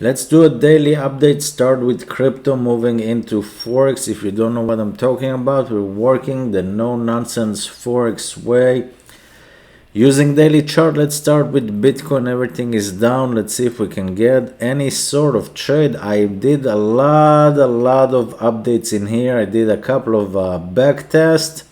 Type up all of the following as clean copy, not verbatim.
Let's do a daily update. Start with crypto, moving into Forex. If you don't know what I'm talking about, we're working the no-nonsense Forex way. Using daily chart, let's start with Bitcoin. Everything is down. Let's see if we can get any sort of trade. I did a lot of updates in here. I did a couple of back tests.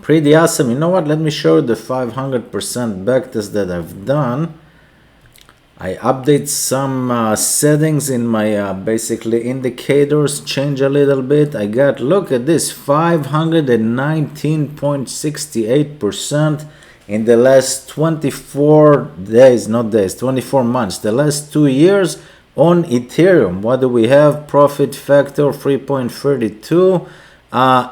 Pretty awesome. You know what? Let me show you the 500% back test that I've done. I update some settings in my basically indicators, change a little bit. I got, look at this, 519.68% in the last 24 days, not days, 24 months, the last 2 years on Ethereum. What do we have? Profit factor 3.32,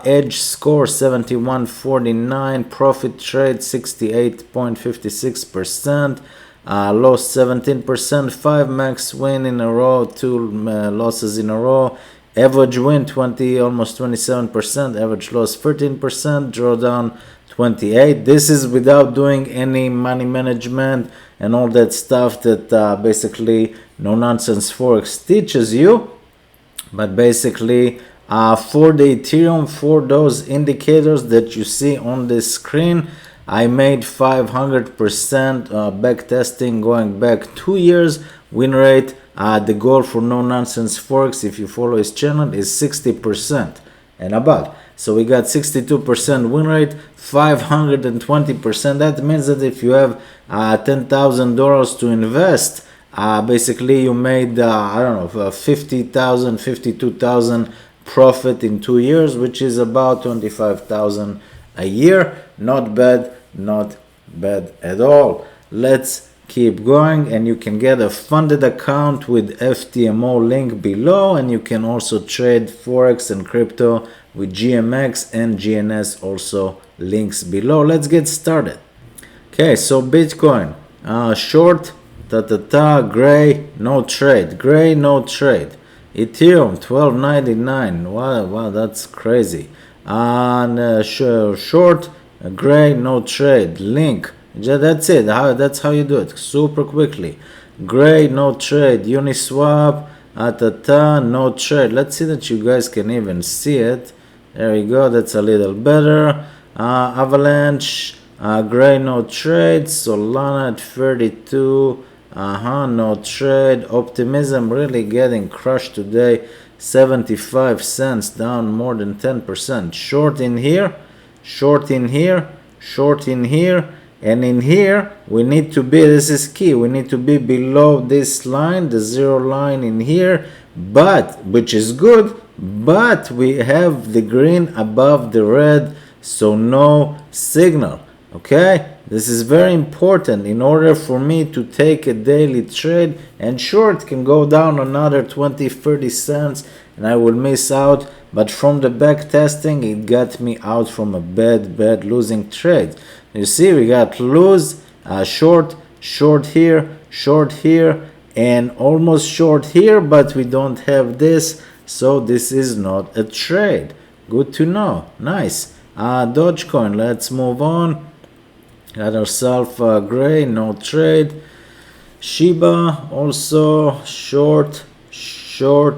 edge score 71.49, profit trade 68.56%. Lost 17%, 5 max win in a row, 2 losses in a row, average win 20, almost 27%, average loss 13%, drawdown 28. This is without doing any money management and all that stuff that basically no nonsense Forex teaches you. But basically for the Ethereum, for those indicators that you see on this screen, I made 500% back testing going back 2 years. Win rate, the goal for no nonsense Forex, if you follow his channel, is 60% and above. So we got 62% win rate, 520%. That means that if you have $10,000 to invest, basically you made I don't know, 50,000, 52,000 profit in 2 years, which is about 25,000 a year. Not bad, not bad at all. Let's keep going, and you can get a funded account with FTMO link below, and you can also trade Forex and crypto with GMX and GNS, also links below. Let's get started. Okay, so Bitcoin short, gray, no trade, gray, no trade. Ethereum 12.99. Wow, that's crazy. And short, gray, no trade. Link, that's it. That's how you do it, super quickly. Gray, no trade. Uniswap, no trade. Let's see that you guys can even see it. There you go, that's a little better. Avalanche, gray, no trade. Solana at 32, no trade. Optimism really getting crushed today, 75 cents, down more than 10%. Short in here, short in here, short in here, and in here we need to be, this is key, we need to be below this line, the zero line in here, but which is good, but we have the green above the red, so no signal. Okay, this is very important in order for me to take a daily trade, and sure, it can go down another 20-30 cents and I will miss out, but from the back testing it got me out from a bad losing trade. You see, we got lose, short here, and almost short here, but we don't have this, so this is not a trade. Good to know. Nice. Dogecoin, let's move on. Got ourselves gray, no trade. Shiba also short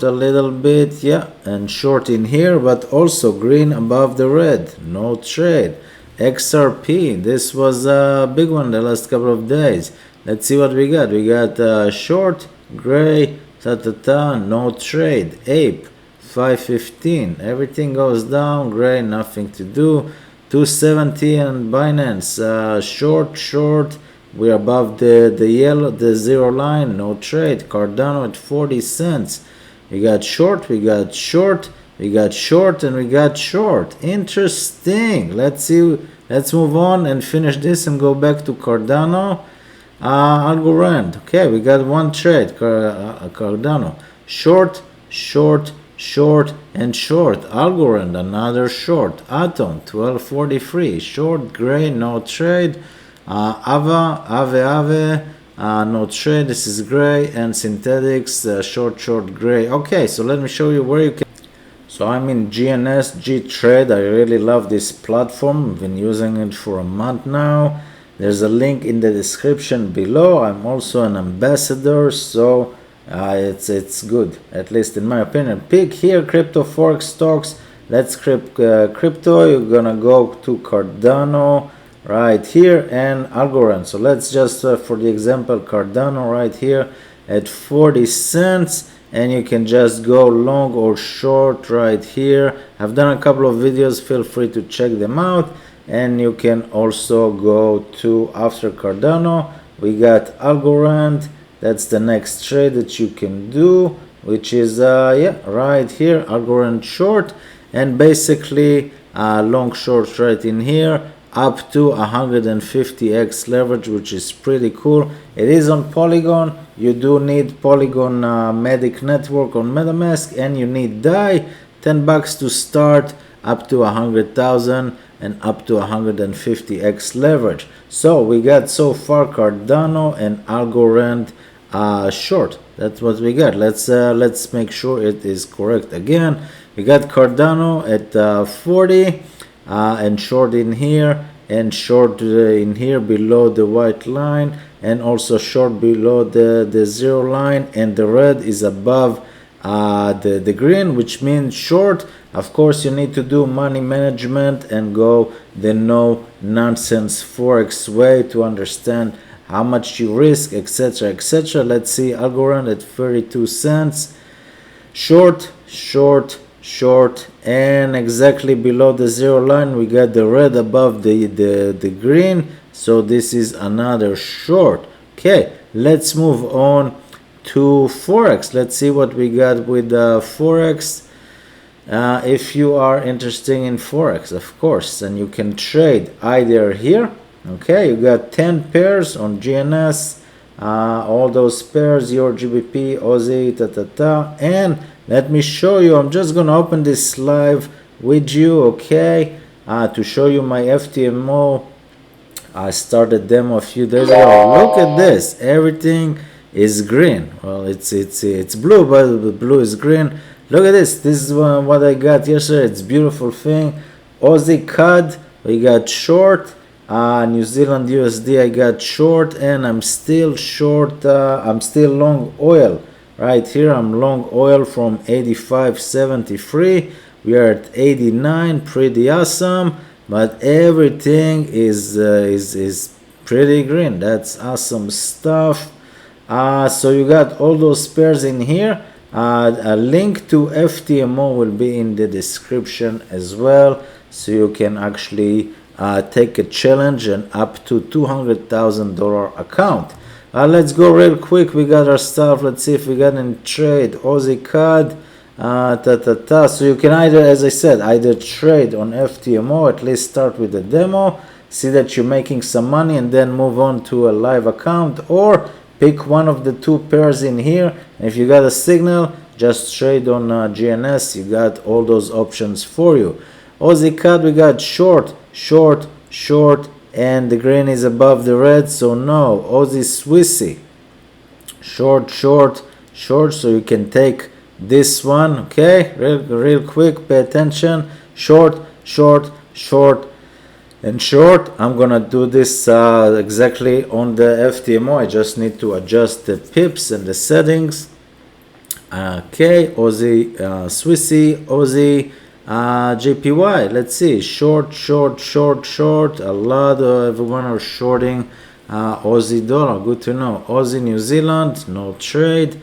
a little bit, yeah, and short in here, but also green above the red, no trade. XRP, this was a big one the last couple of days. Let's see what we got. We got short, gray, no trade. Ape 515, everything goes down, gray, nothing to do. 270 and Binance, short, we're above the yellow, the zero line, no trade. Cardano at 40 cents. We got short, we got short, we got short, and we got short. Interesting. Let's see, let's move on and finish this and go back to Cardano. Algorand, okay, we got one trade, Cardano. Short, and short. Algorand, another short. Atom 1243, short, gray, no trade. Ave, no trade. This is gray. And synthetics, short, gray. Okay, so let me show you where you can. So I'm in GNS G Trade. I really love this platform. I've been using it for a month now. There's a link in the description below. I'm also an ambassador, so It's good, at least in my opinion. Pick here crypto forex stocks. Let's crypto. You're gonna go to Cardano right here and Algorand. So let's just for the example, Cardano right here at 40 cents, and you can just go long or short right here. I've done a couple of videos, feel free to check them out. And you can also go to, after Cardano we got Algorand. That's the next trade that you can do, which is yeah, right here, Algorand short, and basically long short right in here, up to 150x leverage, which is pretty cool. It is on Polygon. You do need Polygon Medic network on MetaMask, and you need DAI. $10 to start, up to 100,000 and up to 150x leverage. So we got so far Cardano and Algorand short. That's what we got. Let's make sure it is correct again. We got Cardano at 40 and short in here, and short in here below the white line, and also short below the zero line, and the red is above the green, which means short. Of course, you need to do money management and go the no nonsense forex way to understand how much you risk, etc., etc. Let's see Algorand at 32 cents, short, short, short, and exactly below the zero line we got the red above the green, so this is another short. Okay, let's move on to Forex. Let's see what we got with Forex. If you are interested in Forex, of course, and you can trade either here. Okay, you got 10 pairs on GNS, all those pairs, your GBP, Aussie, and let me show you. I'm just gonna open this live with you, okay, to show you my FTMO. I started demo a few days ago. Look at this, everything is green. Well, it's blue, but the blue is green. Look at this. This is what I got yesterday. It's a beautiful thing. Aussie CAD, we got short. New Zealand USD, I got short, and I'm still short. I'm still long oil. Right here, I'm long oil from 85.73. We are at 89. Pretty awesome. But everything is pretty green. That's awesome stuff. So you got all those pairs in here. A link to FTMO will be in the description as well, so you can actually take a challenge and up to $200,000 account. Let's go real quick. We got our stuff. Let's see if we got any trade. Aussie CAD. So you can either, as I said, either trade on FTMO, at least start with the demo, see that you're making some money, and then move on to a live account, or pick one of the two pairs in here. And if you got a signal, just trade on GNS. You got all those options for you. Aussie CAD, we got short, short, short, and the green is above the red, so no. Aussie Swissy, short, short, short, so you can take this one, okay, real quick, pay attention. Short, short, short, and short. I'm gonna do this exactly on the FTMO. I just need to adjust the pips and the settings. Okay, Aussie Swissy, Aussie JPY. Let's see, short, short, short, short. A lot of everyone are shorting Aussie dollar. Good to know. Aussie New Zealand, no trade.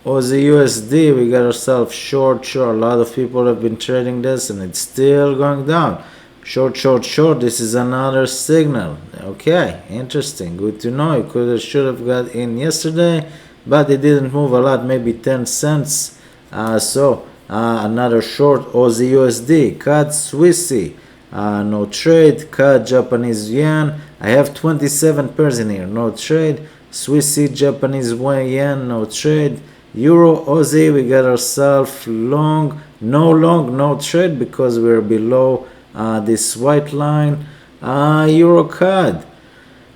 Aussie USD, we got ourselves short, short. A lot of people have been trading this, and it's still going down. Short, short, short. This is another signal. Okay, interesting. Good to know. You could have, should have got in yesterday, but it didn't move a lot, maybe 10 cents. Another short. Aussie USD, CAD Swissy, no trade. CAD Japanese yen. I have 27 pairs in here, no trade. Swissy Japanese yen, no trade. Euro Aussie, we got ourselves long, no trade because we're below this white line. Euro CAD,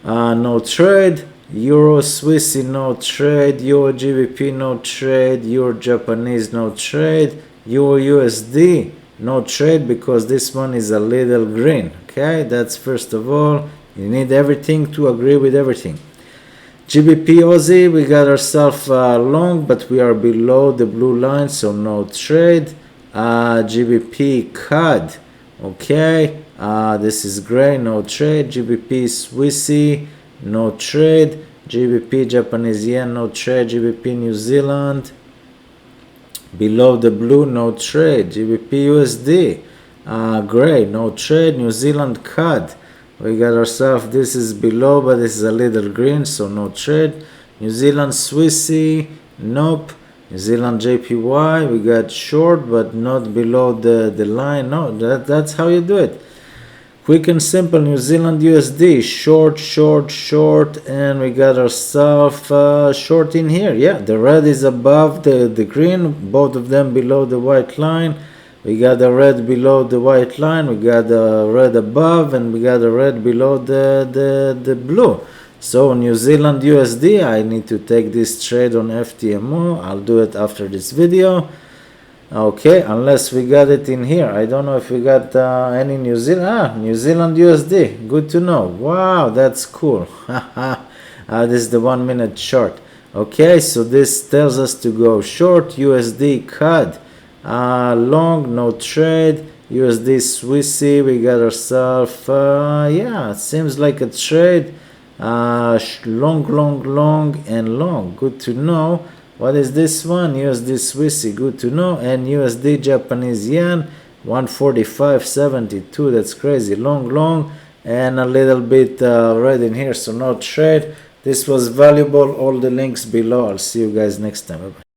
no trade. Euro Swissy, no trade. Euro GBP, no trade. Euro Japanese, no trade. Euro USD, no trade because this one is a little green. Okay, that's first of all. You need everything to agree with everything. GBP Aussie, we got ourselves long, but we are below the blue line, so no trade. GBP CAD, okay, this is gray, no trade. GBP Swissy, no trade. GBP Japanese yen, no trade. GBP New Zealand, below the blue, no trade. GBP USD, gray, no trade. New Zealand CAD, we got ourselves, this is below, but this is a little green, so no trade. New Zealand Swissy, nope. New Zealand JPY, we got short, but not below the line. No, that's how you do it. Quick and simple. New Zealand USD, short, short, short, and we got ourselves short in here. Yeah, the red is above the green, both of them below the white line. We got the red below the white line, we got the red above, and we got the red below the blue. So New Zealand USD, I need to take this trade on FTMO. I'll do it after this video. Okay, unless we got it in here. I don't know if we got any New Zealand. New Zealand USD, good to know. Wow, that's cool. This is the 1 minute chart. Okay, so this tells us to go short. USD CAD, long, no trade. USD Swissy, we got ourselves, yeah, it seems like a trade. Long, long, long, and long. Good to know. What is this one? USD Swissy, good to know. And USD Japanese yen, 145.72. That's crazy. Long, long, and a little bit red in here, so no trade. This was valuable. All the links below. I'll see you guys next time. Bye-bye.